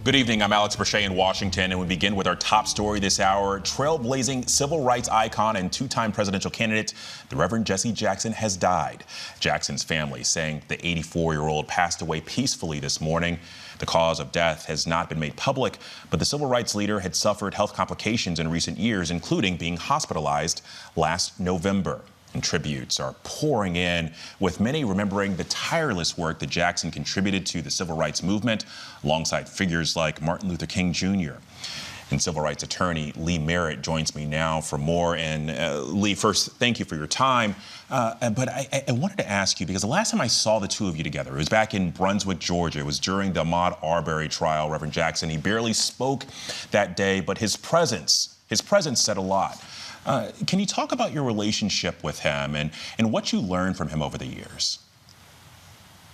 Good evening. I'm Alex Brachet in Washington, and we begin with our top story this hour. Trailblazing civil rights icon and two-time presidential candidate, the Reverend Jesse Jackson, has died. Jackson's family saying the 84-year-old passed away peacefully this morning. The cause of death has not been made public, but the civil rights leader had suffered health complications in recent years, including being hospitalized last November. And tributes are pouring in, with many remembering the tireless work that Jackson contributed to the civil rights movement, alongside figures like Martin Luther King Jr. And civil rights attorney Lee Merritt joins me now for more. And Lee, first, thank you for your time. But I wanted to ask you, because the last time I saw the two of you together, it was back in Brunswick, Georgia. It was during the Ahmaud Arbery trial. Reverend Jackson, he barely spoke that day, but his presence said a lot. Can you talk about your relationship with him and what you learned from him over the years?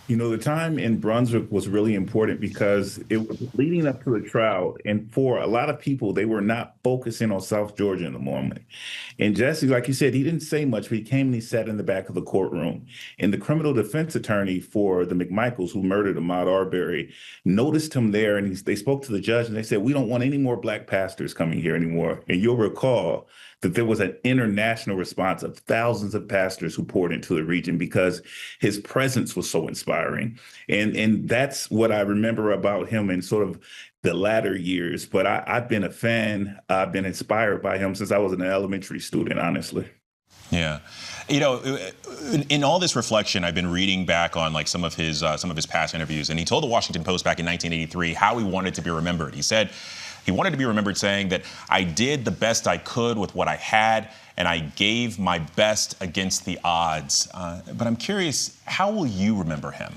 You know, the time in Brunswick was really important because it was leading up to the trial. And for a lot of people, they were not focusing on South Georgia in the moment. And Jesse, like you said, he didn't say much, but he came and he sat in the back of the courtroom. And the criminal defense attorney for the McMichaels, who murdered Ahmaud Arbery, noticed him there. And they spoke to the judge and they said, "We don't want any more black pastors coming here anymore." And you'll recall that there was an international response of thousands of pastors who poured into the region because his presence was so inspiring. And that's what I remember about him in sort of the latter years. But I've been a fan. I've been inspired by him since I was an elementary student, honestly. Yeah. You know, in all this reflection, I've been reading back on like some of his past interviews, and he told the Washington Post back in 1983 how he wanted to be remembered. He said he wanted to be remembered saying that I did the best I could with what I had, and I gave my best against the odds. But I'm curious, how will you remember him?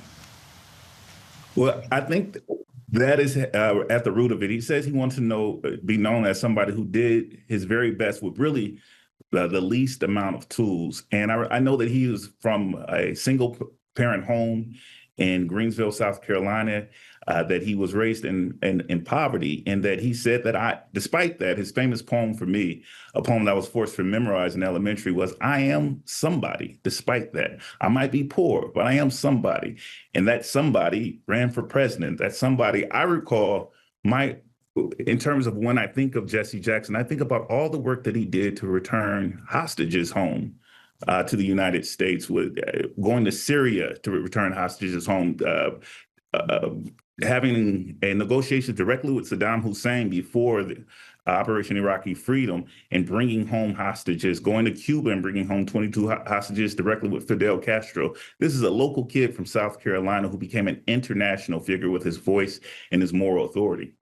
Well, I think that is at the root of it. He says he wants to be known as somebody who did his very best with really the least amount of tools. And I know that he was from a single parent home in Greensville, South Carolina, that he was raised in poverty, and that he said that despite that, his famous poem for me, a poem that I was forced to memorize in elementary, was, "I am somebody, despite that. I might be poor, but I am somebody." And that somebody ran for president. That somebody, I recall in terms of when I think of Jesse Jackson, I think about all the work that he did to return hostages home to the United States, with going to Syria to return hostages home, having a negotiation directly with Saddam Hussein before the Operation Iraqi Freedom, and bringing home hostages, going to Cuba and bringing home 22 hostages directly with Fidel Castro. This is a local kid from South Carolina who became an international figure with his voice and his moral authority.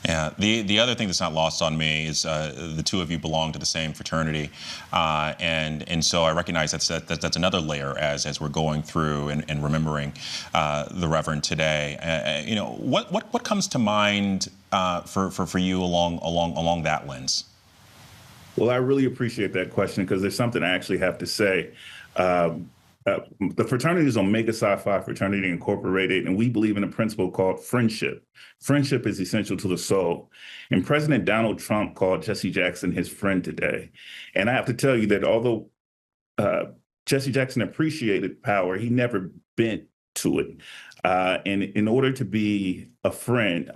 Yeah, the other thing that's not lost on me is the two of you belong to the same fraternity, and so I recognize that's another layer as we're going through and remembering the Reverend today. You know, what comes to mind for you along that lens? Well, I really appreciate that question because there's something I actually have to say. The fraternity is Omega Psi Phi Fraternity Incorporated, and we believe in a principle called friendship. Friendship is essential to the soul. And President Donald Trump called Jesse Jackson his friend today. And I have to tell you that although Jesse Jackson appreciated power, he never bent to it. And in order to be a friend,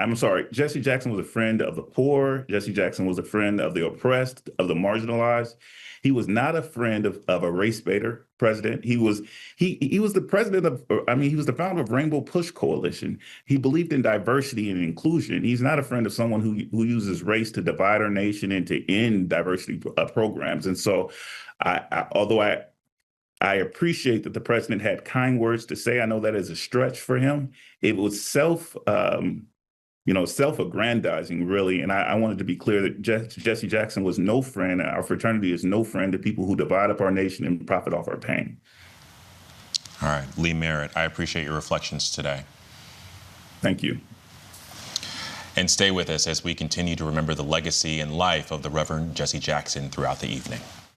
Jesse Jackson was a friend of the poor. Jesse Jackson was a friend of the oppressed, of the marginalized. He was not a friend of a race baiter president. He was the president of, he was the founder of Rainbow Push Coalition. He believed in diversity and inclusion. He's not a friend of someone who uses race to divide our nation and to end diversity programs. And so although I appreciate that the president had kind words to say, I know that is a stretch for him. It was self-aggrandizing, really. And I wanted to be clear that Jesse Jackson was no friend. Our fraternity is no friend to people who divide up our nation and profit off our pain. All right, Lee Merritt, I appreciate your reflections today. Thank you. And stay with us as we continue to remember the legacy and life of the Reverend Jesse Jackson throughout the evening.